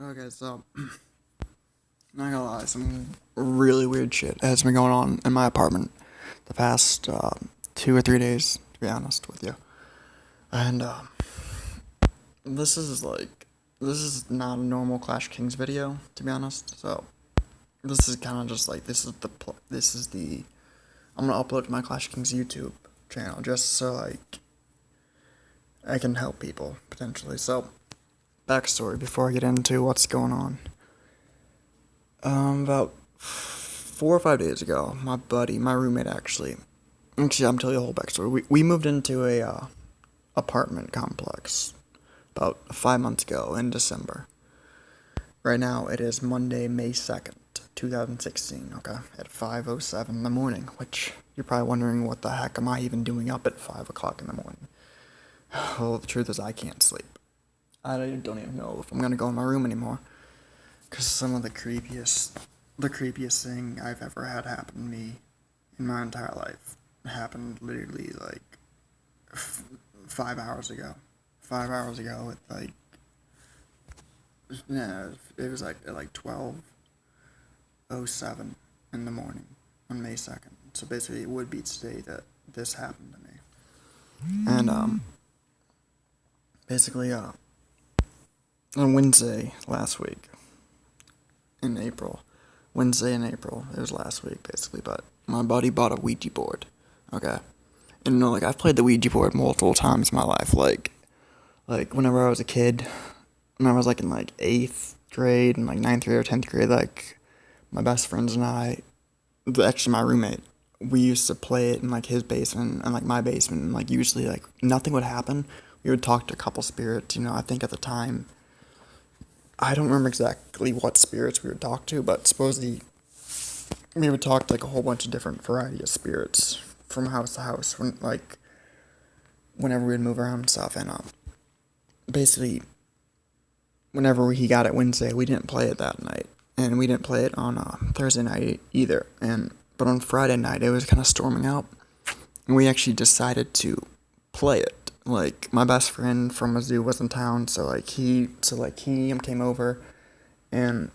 Okay, so not gonna lie, some really weird shit has been going on in my apartment the past 2 or 3 days, to be honest with you. And this is like this is not a normal Clash of Kings video, to be honest. So this is kind of just like this is the I'm gonna upload to my Clash of Kings YouTube channel just so like I can help people potentially. So backstory before I get into what's going on. About 4 or 5 days ago, my buddy, my roommate actually, I'm telling you the whole backstory. We moved into a apartment complex about 5 months ago in December. Right now, it is Monday, May 2nd, 2016, okay, at 5:07 in the morning, which you're probably wondering what the heck am I even doing up at 5 o'clock in the morning? Well, the truth is I can't sleep. I don't even know if I'm gonna go in my room anymore. Because some of the creepiest thing I've ever had happen to me in my entire life happened literally like 5 hours ago. 5 hours ago, it was like at like 12:07 in the morning on May 2nd. So basically, it would be today that this happened to me. And basically, on Wednesday last week. In April. Wednesday in April. It was last week, basically, but my buddy bought a Ouija board. Okay. And like, I've played the Ouija board multiple times in my life. Like whenever I was a kid, when I was, like, in, like, 8th grade and, like, ninth grade or 10th grade, like, my best friends and I, actually my roommate, we used to play it in, like, his basement and, like, my basement, and, like, usually, like, nothing would happen. We would talk to a couple spirits, I think at the time, I don't remember exactly what spirits we would talk to, but supposedly we would talk to like a whole bunch of different variety of spirits from house to house whenever we'd move around and stuff. And basically, whenever he got it Wednesday, we didn't play it that night, and we didn't play it on Thursday night either. But on Friday night, it was kind of storming out, and we actually decided to play it. Like, my best friend from a zoo was in town, so he came over, and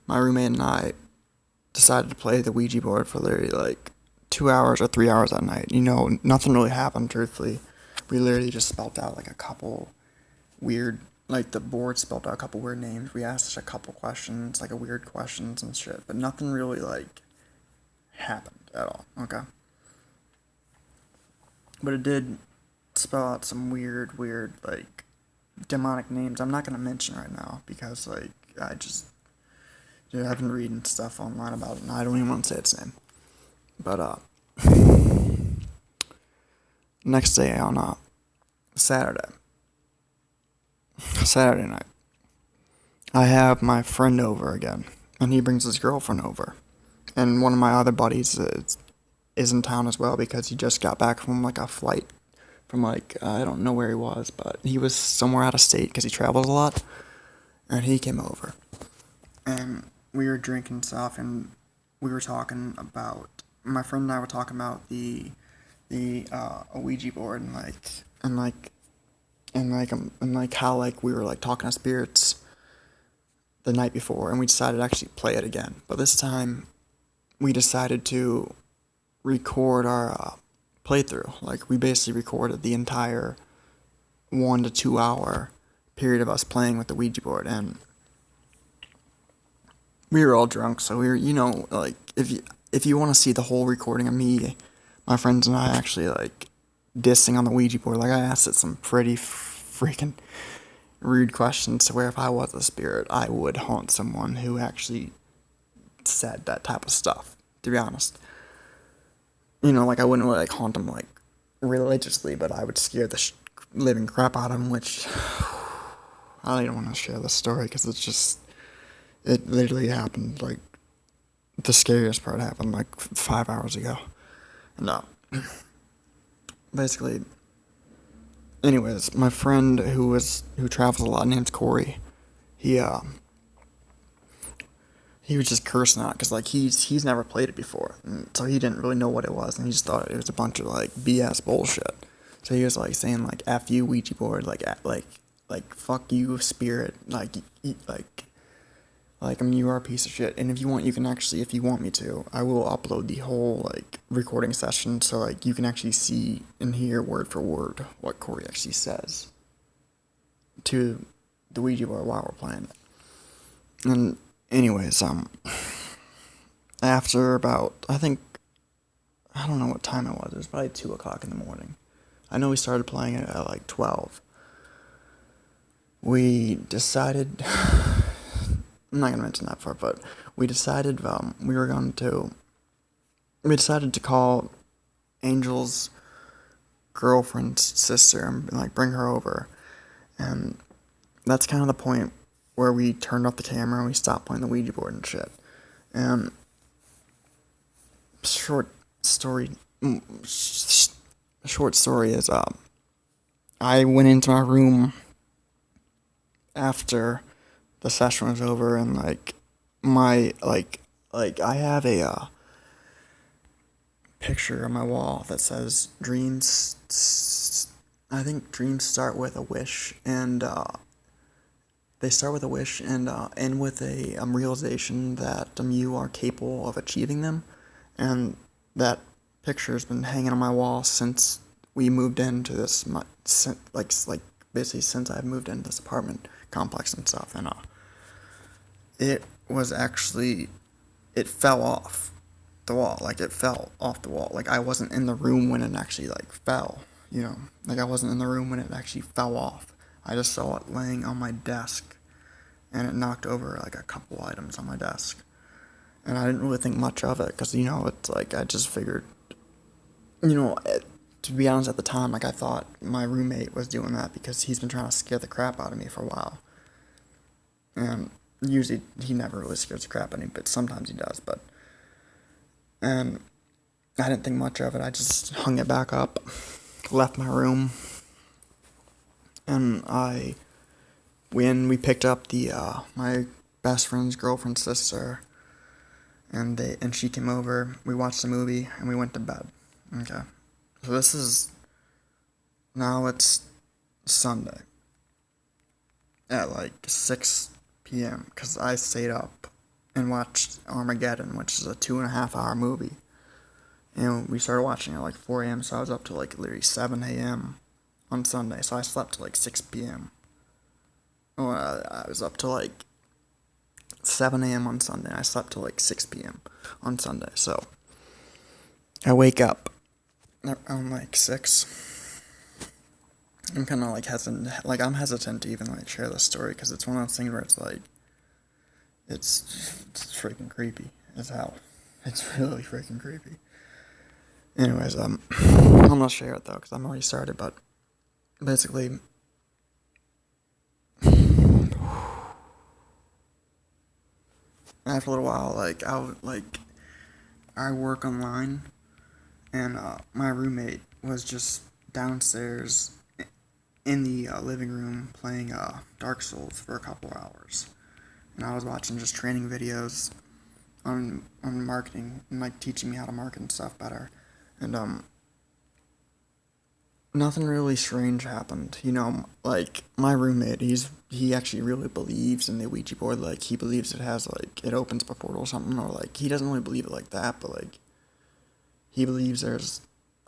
my roommate and I decided to play the Ouija board for literally like 2 hours or 3 hours that night. Nothing really happened, truthfully. We literally just spelled out like a couple weird, like the board spelled out a couple weird names. We asked a couple questions, like weird questions and shit, but nothing really like happened at all, okay? But it did spell out some weird, like, demonic names. I'm not gonna mention right now because, like, I've been reading stuff online about it, and I don't even want to say its name. But, next day on, Saturday night, I have my friend over again, and he brings his girlfriend over. And one of my other buddies is in town as well because he just got back from like a flight from like I don't know where he was, but he was somewhere out of state because he travels a lot, and he came over, and we were drinking stuff, and we were talking about my friend and I were talking about the Ouija board and how like we were like talking to spirits the night before, and we decided to actually play it again, but this time we decided to record our playthrough. Like, we basically recorded the entire 1 to 2 hour period of us playing with the Ouija board, and we were all drunk, so we were, like, if you want to see the whole recording of me, my friends and I actually, like, dissing on the Ouija board, like, I asked it some pretty freaking rude questions to where if I was a spirit, I would haunt someone who actually said that type of stuff, to be honest. Like, I wouldn't really, like, haunt him, like, religiously, but I would scare the living crap out of him, which I don't even want to share the story, because it literally happened, like, the scariest part happened, like, 5 hours ago. No. Basically, anyways, my friend who travels a lot, named Corey, he was just cursing out because, like, he's never played it before, and so he didn't really know what it was, and he just thought it was a bunch of, like, BS bullshit. So he was, like, saying, like, F you, Ouija board, like, like, fuck you, spirit, like, like, I mean, you are a piece of shit, and if you want, you can actually, if you want me to, I will upload the whole, like, recording session, so, like, you can actually see and hear word for word what Corey actually says to the Ouija board while we're playing it. And, anyways, after about, I don't know what time it was probably 2 o'clock in the morning. I know we started playing it at, like, 12. We decided, I'm not gonna mention that part, but we decided we decided to call Angel's girlfriend's sister and like bring her over, and that's kind of the point where we turned off the camera and we stopped playing the Ouija board and shit. And short story is I went into my room after the session was over, and like my like I have a picture on my wall that says dreams. I think dreams start with a wish, and they start with a wish and end with a realization that you are capable of achieving them, and that picture's been hanging on my wall since we moved into this, like basically since I've moved into this apartment complex and stuff, and it was actually, it fell off the wall, like it fell off the wall, like I wasn't in the room when it actually like fell, like I wasn't in the room when it actually fell off. I just saw it laying on my desk, and it knocked over like a couple items on my desk, and I didn't really think much of it, because it's like I just figured, to be honest, at the time, like I thought my roommate was doing that because he's been trying to scare the crap out of me for a while. And usually he never really scares the crap out of me, but sometimes he does. And I didn't think much of it. I just hung it back up, left my room, and when we picked up the my best friend's girlfriend's sister, and she came over, we watched the movie, and we went to bed. Okay. So now it's Sunday at like 6 p.m. because I stayed up and watched Armageddon, which is a 2.5-hour movie. And we started watching at like 4 a.m., so I was up to like literally 7 a.m. on Sunday, so I slept till like 6 p.m. Oh, I was up to like 7 a.m. on Sunday, I slept till like 6 p.m. on Sunday, so I wake up around like 6. I'm kind of like hesitant to even like share this story, because it's one of those things where it's like, it's freaking creepy as hell. It's really freaking creepy. Anyways, I'm not share it though, because I'm already started, but basically, after a little while, like, I work online, and my roommate was just downstairs in the living room playing Dark Souls for a couple hours, and I was watching just training videos on marketing, and like teaching me how to market and stuff better, and nothing really strange happened. Like my roommate, he actually really believes in the Ouija board. Like he believes it has like it opens up a portal or something, or like he doesn't really believe it like that, but like he believes there's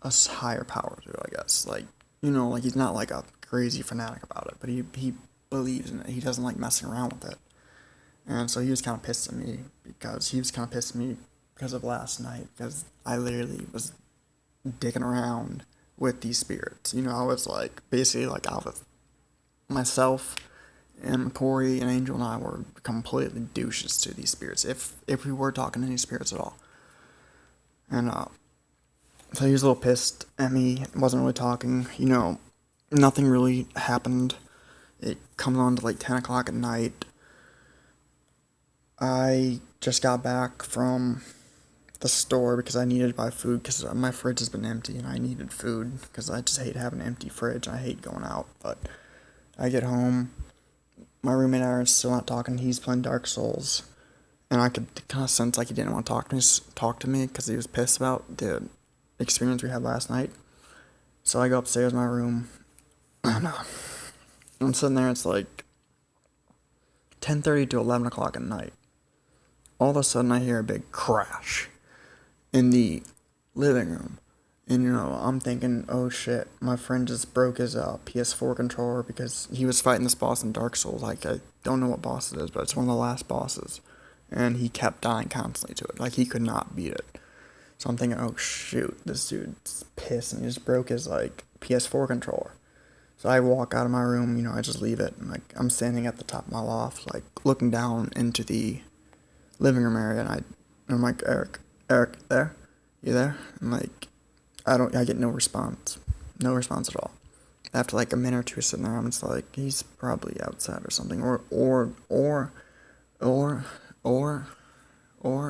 a higher power to it, I guess. Like like he's not like a crazy fanatic about it, but he believes in it. He doesn't like messing around with it. And so he was kind of pissed at me because of last night, because I literally was dicking around with these spirits. I was like, basically like I was myself, and Corey and Angel and I were completely douches to these spirits, if we were talking to any spirits at all. And so he was a little pissed at me, wasn't really talking, nothing really happened. It comes on to like 10 o'clock at night. I just got back from the store because I needed to buy food, because my fridge has been empty and I needed food, because I just hate having an empty fridge. I hate going out. But I get home, my roommate and I are still not talking. He's playing Dark Souls, and I could kind of sense like he didn't want to talk to me because he was pissed about the experience we had last night. So I go upstairs in my room, and I'm sitting there, it's like 10:30 to 11 o'clock at night. All of a sudden, I hear a big crash in the living room. And, I'm thinking, oh shit, my friend just broke his PS4 controller because he was fighting this boss in Dark Souls. Like, I don't know what boss it is, but it's one of the last bosses. And he kept dying constantly to it. Like, he could not beat it. So I'm thinking, oh shoot, this dude's pissed and he just broke his, like, PS4 controller. So I walk out of my room, I just leave it. And, like, I'm standing at the top of my loft, like, looking down into the living room area. And I'm like, Eric, there? You there? And, like, I get no response. No response at all. After like a minute or two sitting there, I'm just like, he's probably outside or something. Or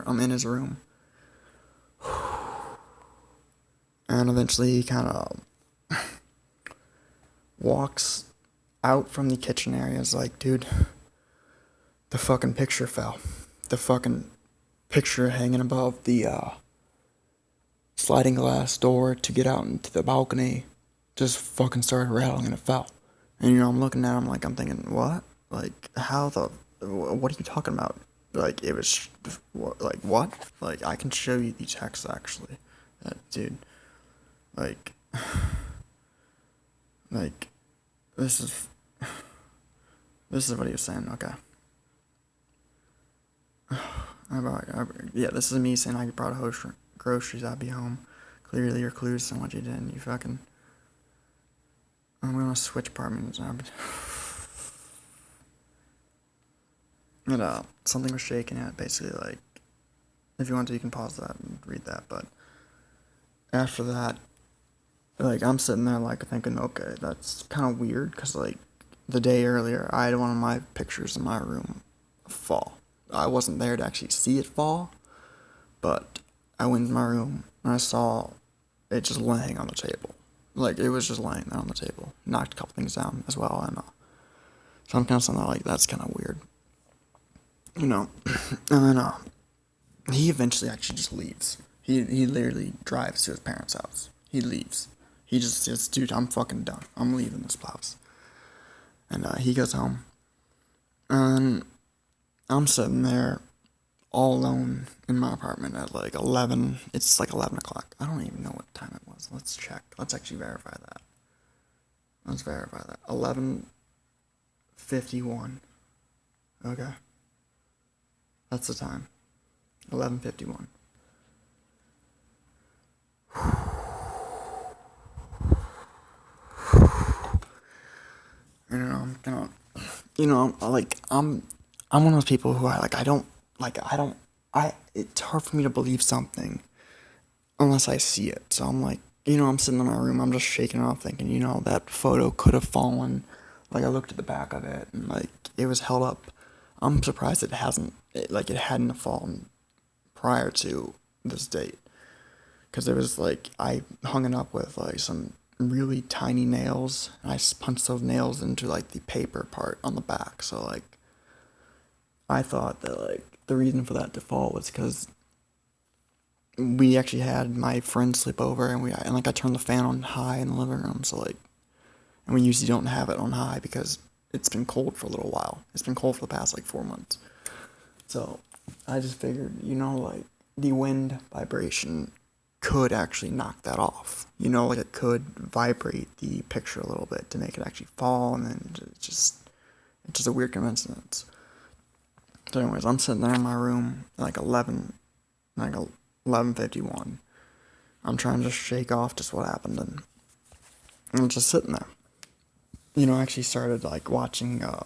I'm in his room. And eventually he kind of walks out from the kitchen area. It's like, dude, the fucking picture fell. The fucking picture hanging above the, sliding glass door to get out into the balcony just fucking started rattling and it fell. And I'm looking at him like I'm thinking, what? Like, what are you talking about? Like, it was, like, what? Like, I can show you the text actually. Dude, like, this is what he was saying, okay. Yeah, this is me saying I brought groceries, I'd be home. Clearly your clues so much you didn't. You fucking... I'm gonna switch apartments now. And, something was shaking it, basically, like... If you want to, you can pause that and read that, but... After that, like, I'm sitting there, like, thinking, okay, that's kind of weird, because, like, the day earlier, I had one of my pictures in my room fall. I wasn't there to actually see it fall, but I went in my room and I saw it just laying on the table. Like, it was just laying there on the table. Knocked a couple things down as well, and so I'm kind of something like, that's kind of weird. And then, he eventually actually just leaves. He literally drives to his parents' house. He leaves. He just says, dude, I'm fucking done. I'm leaving this house. And, he goes home. And I'm sitting there all alone in my apartment at like 11. It's like 11 o'clock. I don't even know what time it was. Let's check. Let's actually verify that. Let's verify that. 11:51. Okay. That's the time. 11:51. I'm gonna, I'm one of those people who it's hard for me to believe something unless I see it. So I'm like, I'm sitting in my room, I'm just shaking it off thinking, that photo could have fallen. Like, I looked at the back of it and, like, it was held up. I'm surprised it hadn't fallen prior to this date. Because it was, like, I hung it up with, like, some really tiny nails, and I punched those nails into, like, the paper part on the back. So, like, I thought that, like, the reason for that to fall was because we actually had my friend sleep over, and I turned the fan on high in the living room, so, like, and we usually don't have it on high because it's been cold for a little while. It's been cold for the past, like, 4 months. So, I just figured, like, the wind vibration could actually knock that off. Like, it could vibrate the picture a little bit to make it actually fall, and then it's just a weird coincidence. So anyways, I'm sitting there in my room at like 11:51. I'm trying to shake off just what happened, and I'm just sitting there. I actually started like watching, I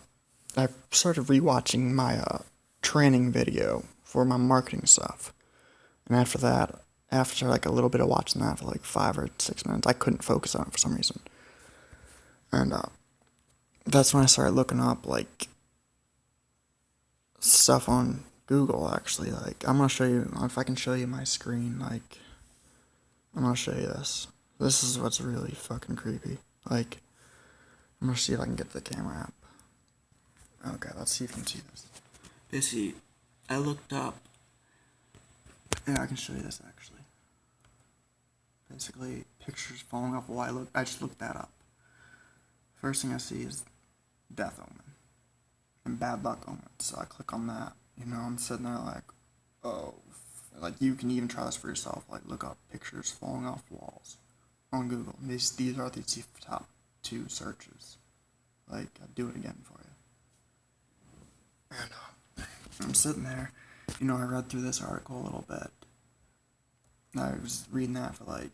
started rewatching my training video for my marketing stuff. And after that, after like a little bit of watching that for like 5 or 6 minutes, I couldn't focus on it for some reason. And that's when I started looking up like stuff on Google, actually. Like, I'm gonna show you, if I can show you my screen, like, I'm gonna show you this. This is what's really fucking creepy. Like, I'm gonna see if I can get the camera app. Okay, let's see if you can see this. Basically, I looked up, yeah, I can show you this actually. Basically, pictures falling off a wall. I just looked that up. First thing I see is death omen and bad luck omen. So I click on that. I'm sitting there like, oh, like you can even try this for yourself. Like look up pictures falling off walls on Google. These are the top 2 searches. Like do it again for you. And I'm sitting there. I read through this article a little bit. I was reading that for like,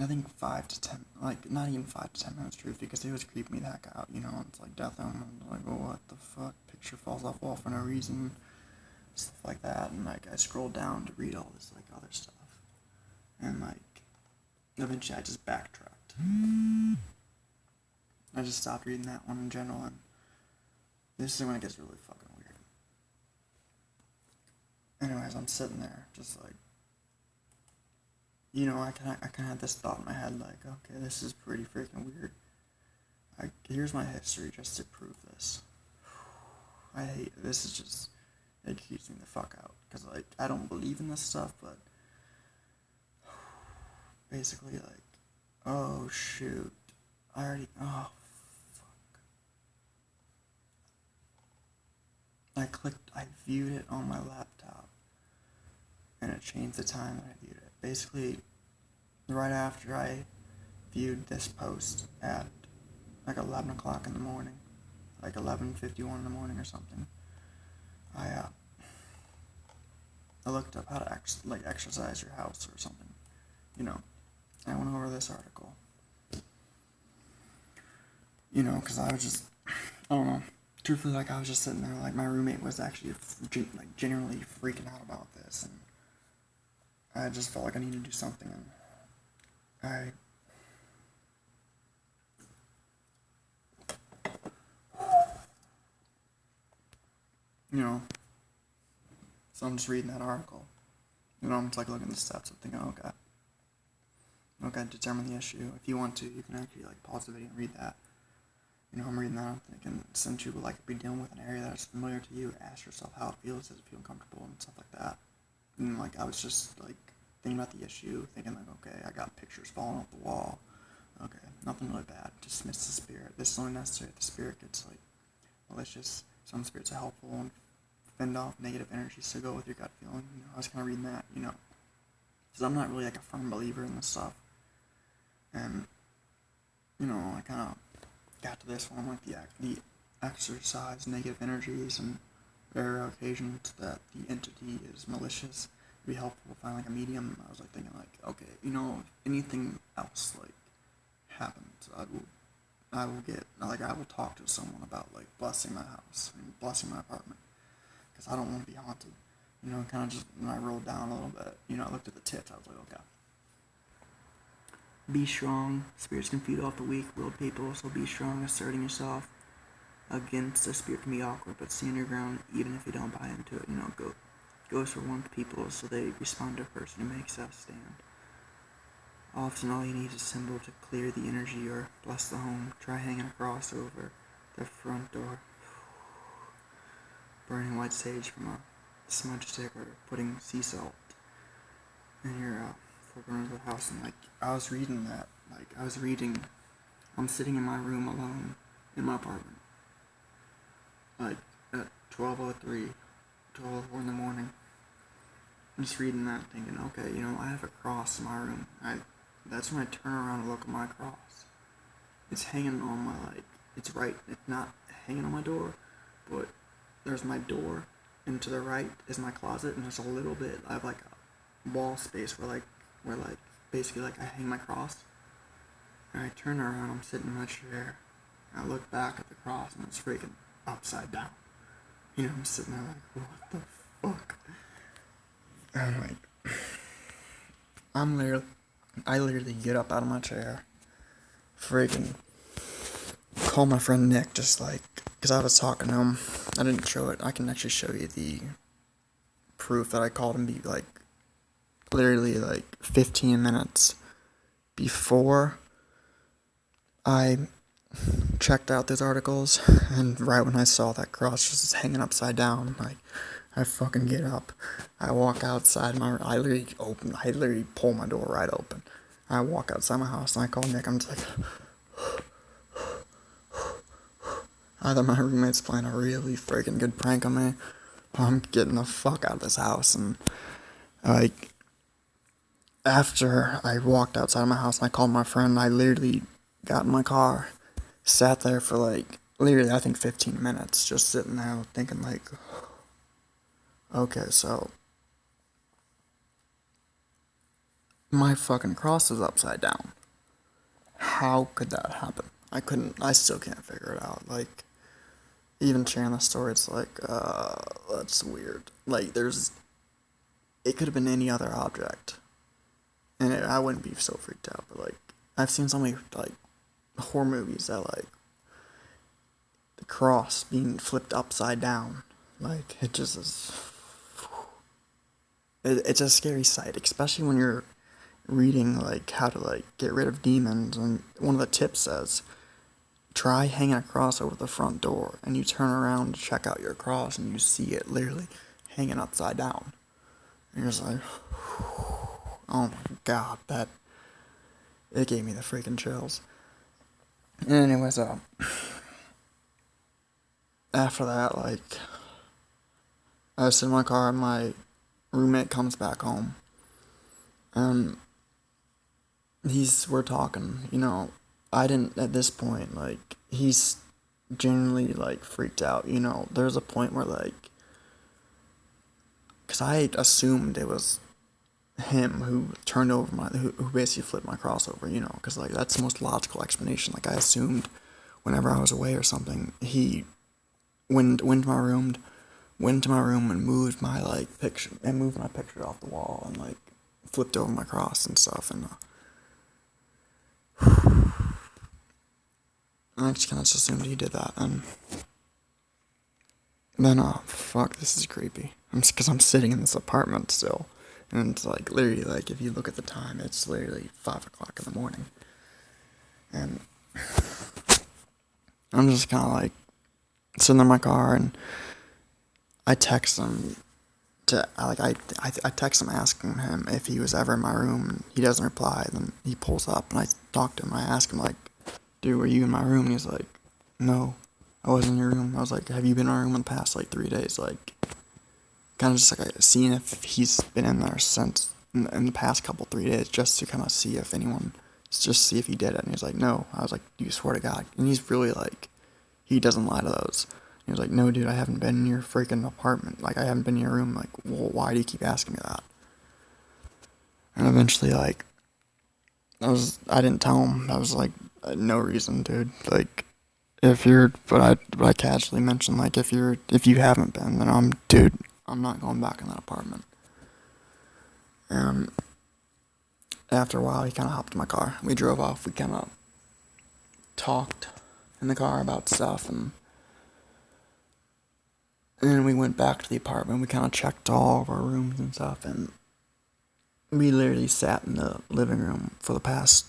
I think 5 to 10, like not even 5 to 10 minutes truth, because it was creeping me the heck out. It's like death omen. Like, oh, what the fuck? Picture falls off wall for no reason. Stuff like that. And like I scrolled down to read all this like other stuff. And like eventually I just backtracked. I just stopped reading that one in general, and this is when it gets really fucking weird. Anyways, I'm sitting there just like, I kind of had this thought in my head, like, okay, this is pretty freaking weird. Here's my history just to prove this. I hate it. This is just, it keeps me the fuck out. Because, like, I don't believe in this stuff, but basically, like, oh, shoot. Oh, fuck. I viewed it on my laptop, and it changed the time that I viewed it. Basically, right after I viewed this post at like 11 o'clock in the morning, like 11:51 in the morning or something, I looked up how to exercise your house or something. I went over this article. Because I was just, I don't know. Truthfully, like I was just sitting there, like my roommate was actually genuinely freaking out about this, and I just felt like I needed to do something, and so I'm just reading that article. I'm just like looking at the steps and thinking, okay, determine the issue. If you want to, you can actually like pause the video and read that. I'm reading that, I'm thinking, since you would like to be dealing with an area that is familiar to you, ask yourself how it feels, does it feel comfortable, and stuff like that. And like I was just like thinking about the issue, thinking like, okay, I got pictures falling off the wall. Okay, nothing really bad. Dismiss the spirit. This is only necessary if the spirit gets like malicious. Some spirits are helpful and fend off negative energies, so go with your gut feeling. I was kind of reading that, because I'm not really like a firm believer in this stuff. And I kind of got to this one, like the exercise negative energies, and rare occasions that the entity is malicious. It'd be helpful to find like a medium. I was like thinking like, okay, if anything else like happens, I will talk to someone about like blessing my house and blessing my apartment, because I don't want to be haunted. Kind of just when I rolled down a little bit, I looked at the tips. I was like, okay. Be strong. Spirits can feed off the weak-willed people, so be strong. Asserting yourself against a spirit can be awkward, but stand your ground even if you don't buy into it. Ghosts are one with people, so they respond to a person who makes that stand. Often all you need is a symbol to clear the energy or bless the home. Try hanging a cross over the front door. Burning white sage from a smudge stick, or putting sea salt in your four corners of the house. And like I was reading, I'm sitting in my room alone in my apartment, like at 12:04 in the morning. I'm just reading that, thinking, okay, I have a cross in my room. That's when I turn around and look at my cross. It's hanging on my, it's not hanging on my door, but there's my door, and to the right is my closet, and there's a little bit, I have like a wall space where basically like I hang my cross. And I turn around, I'm sitting in my chair, and I look back at the cross, and it's freaking upside down. I'm sitting there like, what the fuck? And like, I literally get up out of my chair, freaking call my friend Nick, just like, because I was talking to him. I didn't show it. I can actually show you the proof that I called him, like, literally like 15 minutes before I checked out these articles, and right when I saw that cross just hanging upside down, like, I fucking get up, I walk outside I literally pull my door right open, I walk outside my house, and I call Nick, I'm just like, Either my roommate's playing a really freaking good prank on me, or I'm getting the fuck out of this house. And like, after I walked outside of my house and I called my friend, I literally got in my car, sat there for like, literally, I think 15 minutes, just sitting there thinking like, okay, so my fucking cross is upside down. How could that happen? I still can't figure it out. Like, even sharing the story, it's like, that's weird. Like, it could have been any other object, and I wouldn't be so freaked out. But like, I've seen so many like horror movies that like the cross being flipped upside down. Like, it just is. It's a scary sight, especially when you're reading like how to like get rid of demons. And one of the tips says, try hanging a cross over the front door, and you turn around to check out your cross, and you see it literally hanging upside down. And you're just like, oh my god, it gave me the freaking chills. And anyways, after that, like, I sit in my car, and my roommate comes back home, and we're talking, I didn't, at this point, like, he's genuinely, like, freaked out, there's a point where, like, because I assumed it was him who turned over who basically flipped my crossover, because, like, that's the most logical explanation. Like, I assumed whenever I was away or something, he went to my room and moved my, like, picture, and moved my picture off the wall, and, like, flipped over my cross and stuff, and, I just kind of assumed he did that, and then, fuck, this is creepy. Because I'm sitting in this apartment still, and it's, like, literally, like, if you look at the time, it's literally 5 o'clock in the morning, and I'm just kind of, like, sitting in my car, and I text him I text him asking him if he was ever in my room, and he doesn't reply. Then he pulls up, and I talk to him, and I ask him, like, dude, were you in my room? And he's like, no, I wasn't in your room. I was like, have you been in my room in the past, like, 3 days? Like, kind of just, like, seeing if he's been in there since, in the past 3 days, just to kind of see if see if he did it. And he's like, no. I was like, do you swear to God? And he's really, like, he doesn't lie to those. He was like, no, dude, I haven't been in your freaking apartment. Like, I haven't been in your room. Like, well, why do you keep asking me that? And eventually, like, I didn't tell him. I was like, no reason, dude. Like, but I casually mentioned, like, if you haven't been, then I'm not going back in that apartment. And after a while, he kind of hopped in my car. We drove off. We kind of talked in the car about stuff, and then we went back to the apartment. We kind of checked all of our rooms and stuff, and we literally sat in the living room for the past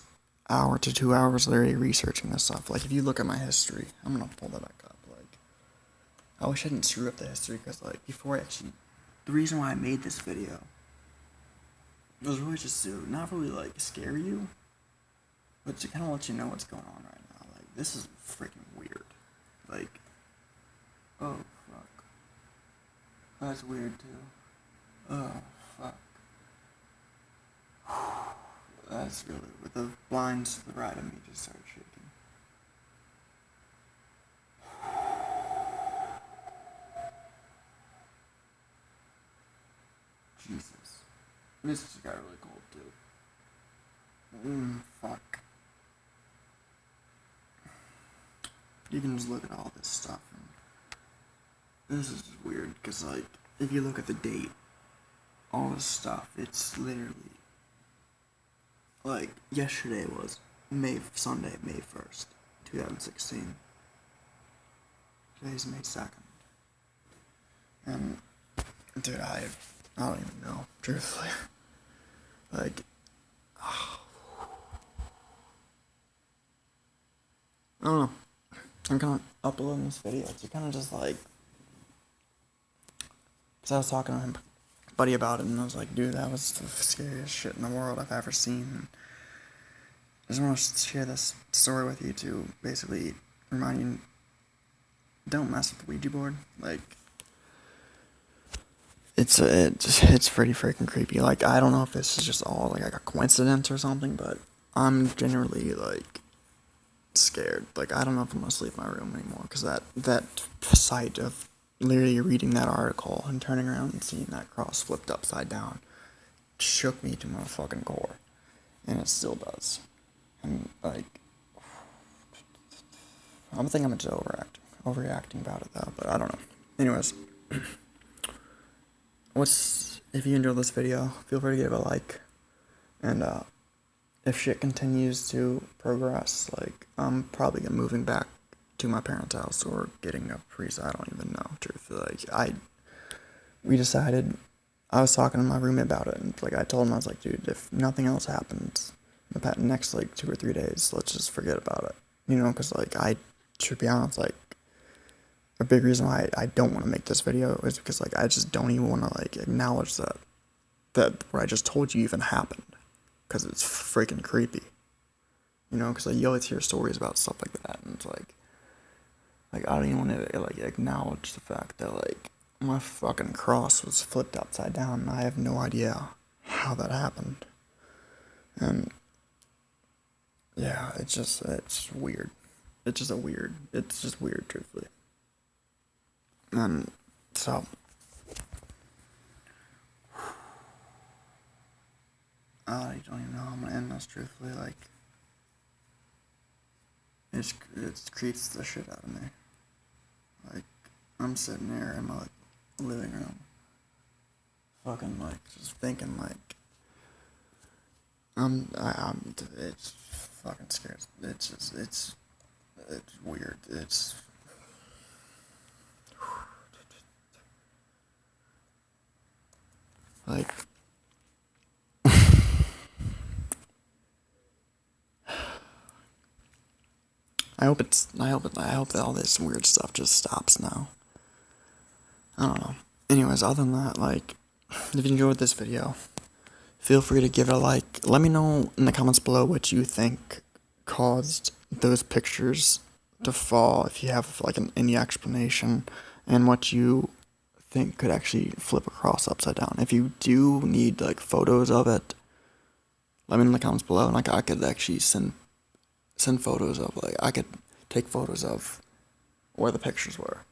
hour to 2 hours, literally researching this stuff. Like, if you look at my history, I'm gonna pull that back up. Like, I wish I didn't screw up the history, because, like, the reason why I made this video was really just to not really, like, scare you, but to kind of let you know what's going on right now. Like, this is freaking weird. Like, oh, fuck. That's weird, too. Oh, fuck. That's really weird. The blinds to the right of me just started shaking. Jesus. This just got really cold, too. Fuck. You can just look at all this stuff, and this is just weird, because, like, if you look at the date, all this stuff, it's literally, like, yesterday was Sunday, May 1st, 2016. Today's May 2nd. And, dude, I don't even know, truthfully. Like, I don't know. I'm kind of uploading this video to kind of just, like, because I was talking to my buddy about it, and I was like, dude, that was the scariest shit in the world I've ever seen. And I just want to share this story with you to basically remind you don't mess with the Ouija board. Like, it's pretty freaking creepy. Like, I don't know if this is just all like a coincidence or something, but I'm generally like scared. Like, I don't know if I'm gonna sleep in my room anymore because that sight of literally reading that article and turning around and seeing that cross flipped upside down shook me to my fucking core, and it still does. And like, I think I'm just overreacting about it though. But I don't know. Anyways, if you enjoyed this video, feel free to give it a like, and if shit continues to progress, like, I'm probably moving back to my parents' house or getting a priest. I don't even know, truthfully. Like, we decided, I was talking to my roommate about it, and like, I told him, I was like, dude, if nothing else happens in the next like 2 or 3 days, let's just forget about it, you know, because like, I should be honest, like, a big reason why I don't want to make this video is because like, I just don't even want to like acknowledge that what I just told you even happened, because it's freaking creepy, you know, because like, you always hear stories about stuff like that, and it's like I don't even want to like acknowledge the fact that like my fucking cross was flipped upside down, and I have no idea how that happened. And yeah, it's weird. It's just weird, truthfully. And so, I don't even know how I'm gonna end this, truthfully. Like, it creeps the shit out of me. Like, I'm sitting there in my like living room, fucking like just thinking like, it's fucking scares. It's weird. It's like, I hope that all this weird stuff just stops now. I don't know. Anyways, other than that, like, if you enjoyed this video, feel free to give it a like. Let me know in the comments below what you think caused those pictures to fall, if you have like any explanation, and what you think could actually flip across upside down. If you do need like photos of it, let me know in the comments below, and like, I could actually send photos of, like, I could take photos of where the pictures were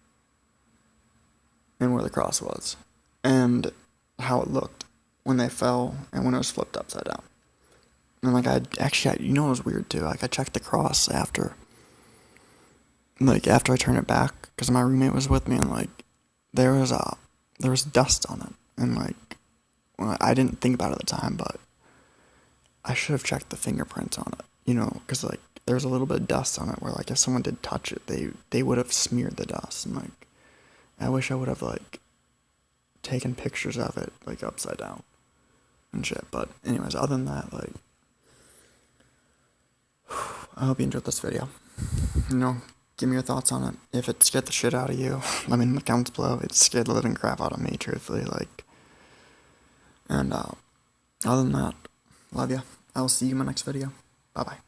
and where the cross was and how it looked when they fell and when it was flipped upside down. And like, you know, it was weird too. Like, I checked the cross after I turned it back, because my roommate was with me, and like, there was dust on it, and like, well, I didn't think about it at the time, but I should have checked the fingerprints on it, you know, because like, there's a little bit of dust on it where like, if someone did touch it, they would have smeared the dust, and like, I wish I would have like taken pictures of it like upside down and shit. But anyways, other than that, like, I hope you enjoyed this video. You know, give me your thoughts on it. If it scared the shit out of you, let me know in the comments below. It scared the living crap out of me, truthfully. Like, and other than that, love ya. I will see you in my next video. Bye bye.